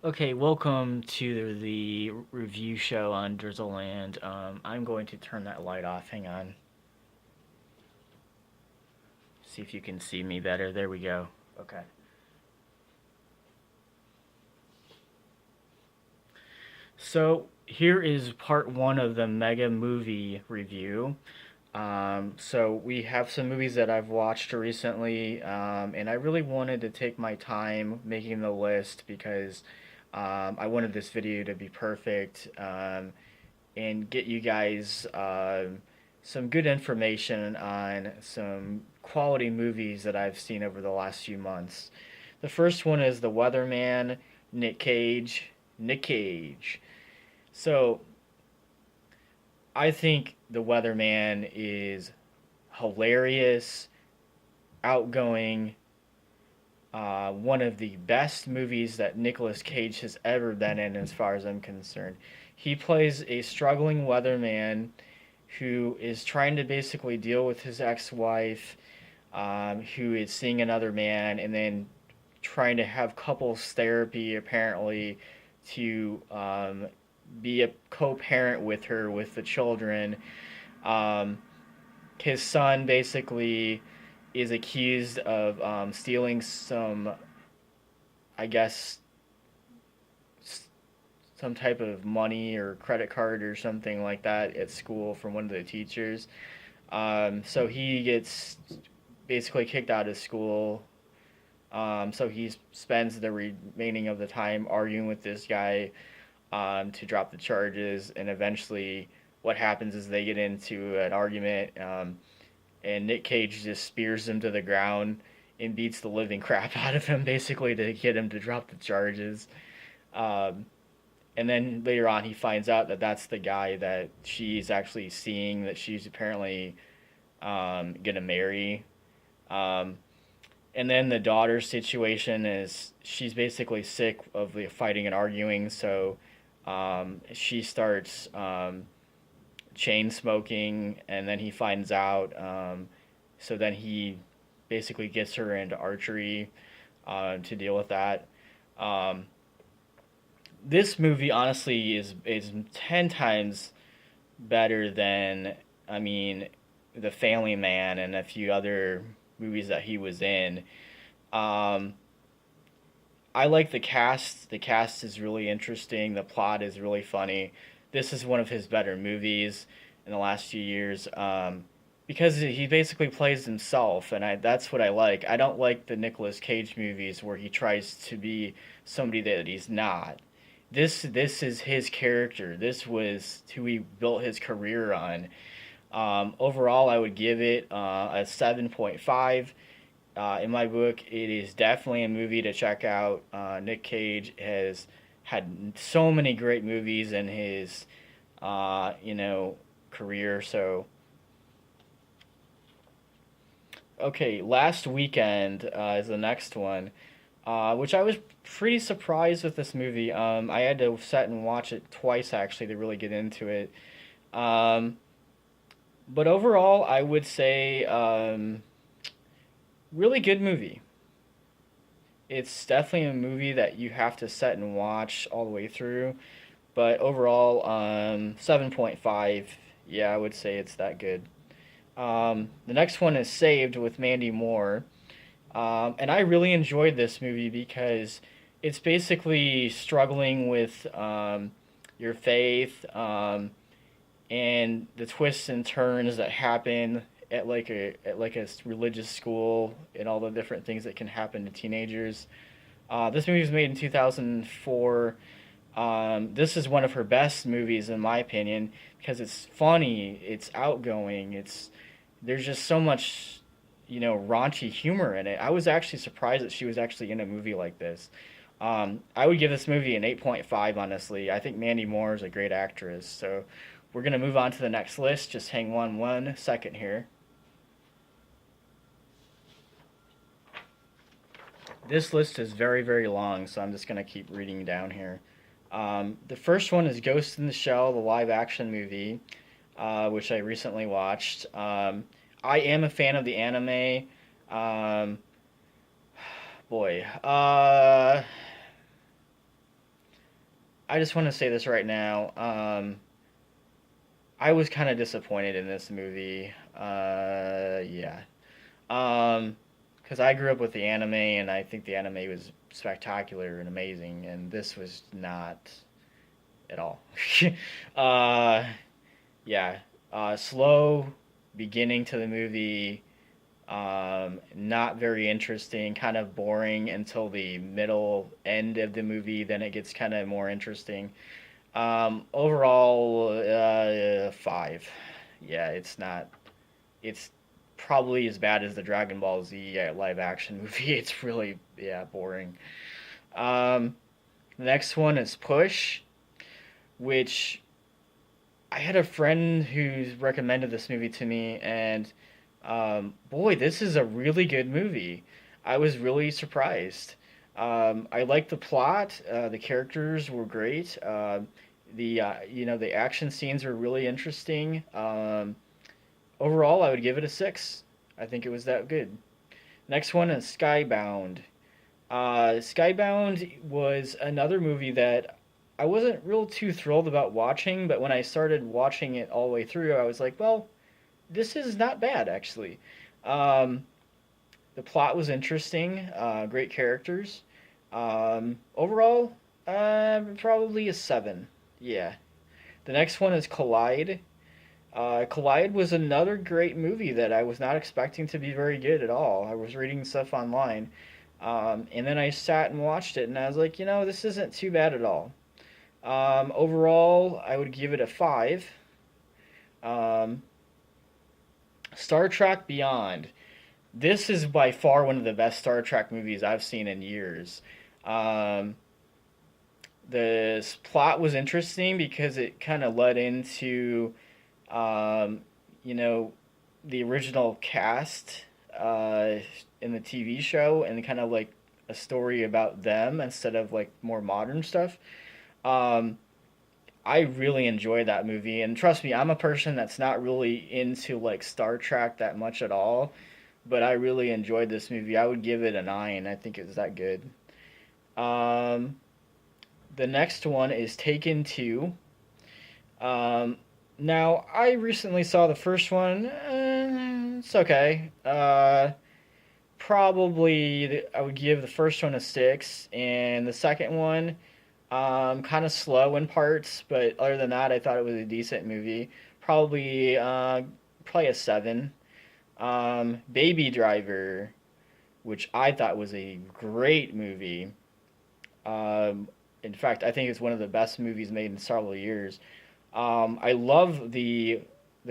Okay, welcome to the review show on Drizzleland. I'm going to turn that light off. Hang on. See if you can see me better. There we go. Okay. So here is part one of the mega movie review. So we have some movies that I've watched recently, and I really wanted to take my time making the list because I wanted this video to be perfect. And get you guys some good information on some quality movies that I've seen over the last few months. The first one is The Weatherman, Nick Cage. Nick Cage. So I think The Weatherman is hilarious, outgoing, one of the best movies that Nicolas Cage has ever been in, as far as I'm concerned. He plays a struggling weatherman who is trying to basically deal with his ex-wife, who is seeing another man, and then trying to have couples therapy apparently to be a co-parent with her with the children. Um, his son basically is accused of stealing some, I guess, some type of money or credit card or something like that at school from one of the teachers. So he gets basically kicked out of school. So he spends the remaining of the time arguing with this guy to drop the charges, and eventually, what happens is they get into an argument, and Nick Cage just spears him to the ground and beats the living crap out of him, basically to get him to drop the charges. Um, and then later on, he finds out that that's the guy that she's actually seeing, that she's apparently gonna marry. Um, and then the daughter's situation is she's basically sick of the fighting and arguing, so she starts chain smoking, and then he finds out. So then he basically gets her into archery to deal with that. Um, this movie honestly is 10 times better than, I mean, The Family Man and a few other movies that he was in. Um, I like the cast. The cast is really interesting. The plot is really funny. This is one of his better movies in the last few years, because he basically plays himself, and that's what I like. I don't like the Nicolas Cage movies where he tries to be somebody that he's not. This is his character. This was who he built his career on. Overall, I would give it a 7.5. In my book, it is definitely a movie to check out. Nick Cage has had so many great movies in his, career. So, okay, Last Weekend is the next one, which I was pretty surprised with this movie. I had to sit and watch it twice actually to really get into it. Um, but overall, I would say really good movie. It's definitely a movie that you have to sit and watch all the way through. But overall, 7.5. Yeah, I would say it's that good. The next one is Saved with Mandy Moore. And I really enjoyed this movie because it's basically struggling with your faith, and the twists and turns that happen at like a religious school, and all the different things that can happen to teenagers. This movie was made in 2004. This is one of her best movies in my opinion because it's funny, it's outgoing, it's there's just so much raunchy humor in it. I was actually surprised that she was actually in a movie like this. I would give this movie an 8.5, honestly. I think Mandy Moore is a great actress. So we're going to move on to the next list. Just hang on 1 second here. This list is very, very long, so I'm just going to keep reading down here. The first one is Ghost in the Shell, the live action movie, which I recently watched. I am a fan of the anime. Um, boy. I just want to say this right now. I was kind of disappointed in this movie. Yeah. Because I grew up with the anime, and I think the anime was spectacular and amazing, and this was not at all. uh, yeah. Slow beginning to the movie. Not very interesting, kind of boring until the middle end of the movie. Then it gets kind of more interesting. Overall, 5. Yeah, it's not. It's probably as bad as the Dragon Ball Z live action movie. It's really, yeah, boring. Um, the next one is Push, which I had a friend who's recommended this movie to me, and boy, this is a really good movie. I was really surprised. I liked the plot. The characters were great. The action scenes were really interesting. Overall, I would give it a 6. I think it was that good. Next one is Skybound. Skybound was another movie that I wasn't real too thrilled about watching, but when I started watching it all the way through, I was like, well, this is not bad actually. Um, the plot was interesting, great characters. Overall, probably a 7. Yeah. The next one is Collide. Collide was another great movie that I was not expecting to be very good at all. I was reading stuff online, and then I sat and watched it, and I was like, this isn't too bad at all. Overall, I would give it a 5. Um, Star Trek Beyond. This is by far one of the best Star Trek movies I've seen in years. Um, the plot was interesting because it kind of led into, um, you know, the original cast in the TV show and kind of like a story about them instead of like more modern stuff. Um, I really enjoyed that movie, and trust me, I'm a person that's not really into like Star Trek that much at all, but I really enjoyed this movie. I would give it a 9. I think it's that good. Um, the next one is Taken 2. Um, Now, I recently saw the first one. It's okay. Probably I would give the first one a 6, and the second one, kind of slow in parts, but other than that, I thought it was a decent movie. Probably a 7. Baby Driver, which I thought was a great movie. Um, in fact, I think it's one of the best movies made in several years. I love the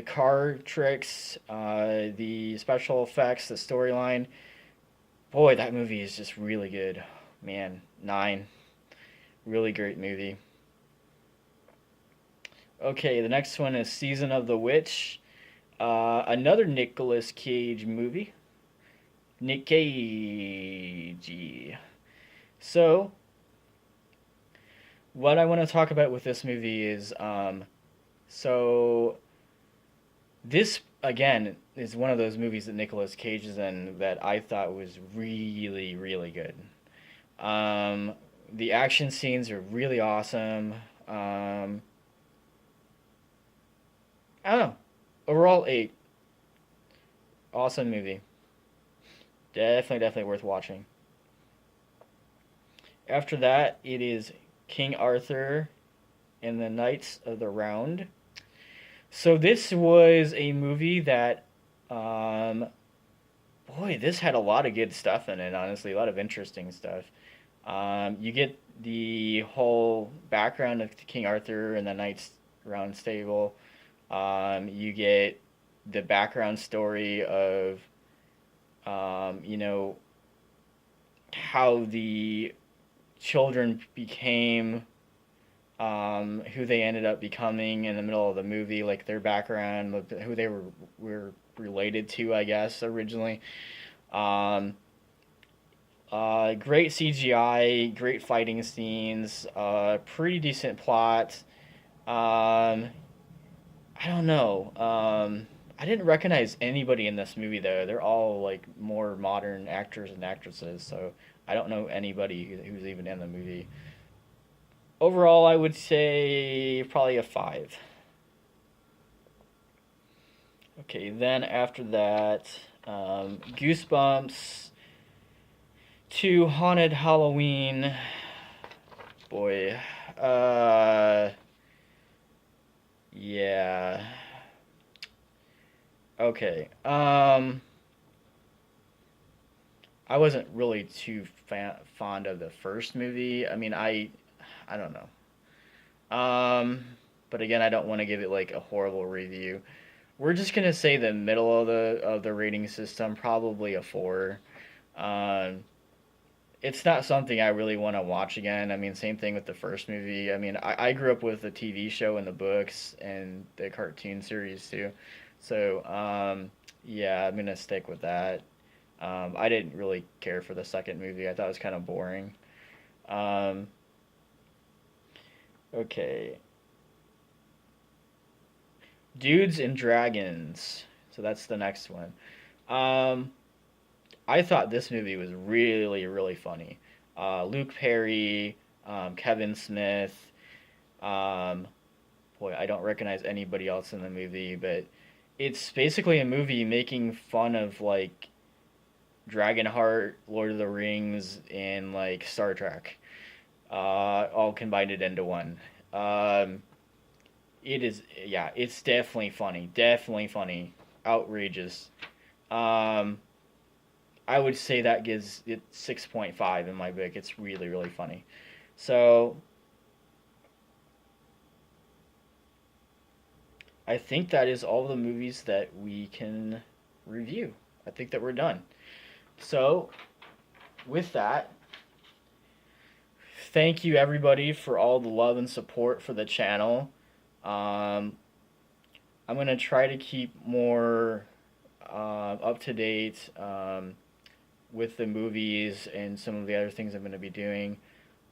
car tricks, the special effects, the storyline. Boy, that movie is just really good. Man, 9. Really great movie. Okay, the next one is Season of the Witch. Another Nicolas Cage movie. Nick Cage. So, what I want to talk about with this movie is so this again is one of those movies that Nicolas Cage is in that I thought was really, really good. Um, the action scenes are really awesome. I don't know. Overall, 8. Awesome movie. Definitely, definitely worth watching. After that, it is King Arthur and the Knights of the Round. So this was a movie that, um, boy, this had a lot of good stuff in it. Honestly, a lot of interesting stuff. You get the whole background of King Arthur and the Knights Round Stable. You get the background story of, you know, how the children became who they ended up becoming in the middle of the movie, like their background, who they were related to, I guess, originally. Um, Great CGI, great fighting scenes, pretty decent plot. Um, I don't know. I didn't recognize anybody in this movie though. They're all like more modern actors and actresses, so I don't know anybody who's even in the movie. Overall, I would say probably a 5. Okay, then after that, Goosebumps to Haunted Halloween. Boy, uh, yeah. Okay. I wasn't really too fond of the first movie. I mean, I don't know. But again, I don't want to give it like a horrible review. We're just gonna say the middle of the rating system, probably a 4. Um, it's not something I really want to watch again. I mean, same thing with the first movie. I mean, I grew up with the TV show and the books and the cartoon series too. So, yeah, I'm gonna stick with that. I didn't really care for the second movie. I thought it was kind of boring. Um, okay, Dudes and Dragons. So that's the next one. Um, I thought this movie was really, really funny. Luke Perry, Kevin Smith. Um, boy, I don't recognize anybody else in the movie, but it's basically a movie making fun of like Dragonheart, Lord of the Rings, and like Star Trek, all combined it into one. Um, it is, yeah, it's definitely funny, outrageous. Um, I would say that gives it 6.5 in my book. It's really, really funny. So I think that is all the movies that we can review. I think that we're done. So with that, thank you everybody for all the love and support for the channel. Um, I'm gonna try to keep more up to date with the movies and some of the other things I'm gonna be doing.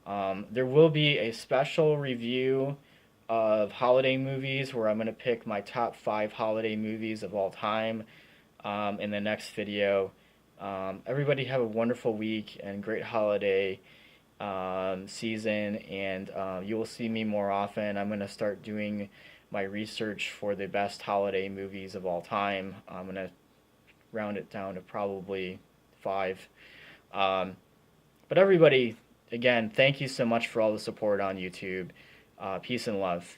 There will be a special review of holiday movies where I'm gonna pick my top 5 holiday movies of all time in the next video. Everybody have a wonderful week and great holiday season, and you will see me more often. I'm going to start doing my research for the best holiday movies of all time. I'm going to round it down to probably 5. Um, but everybody, again, thank you so much for all the support on YouTube. Peace and love.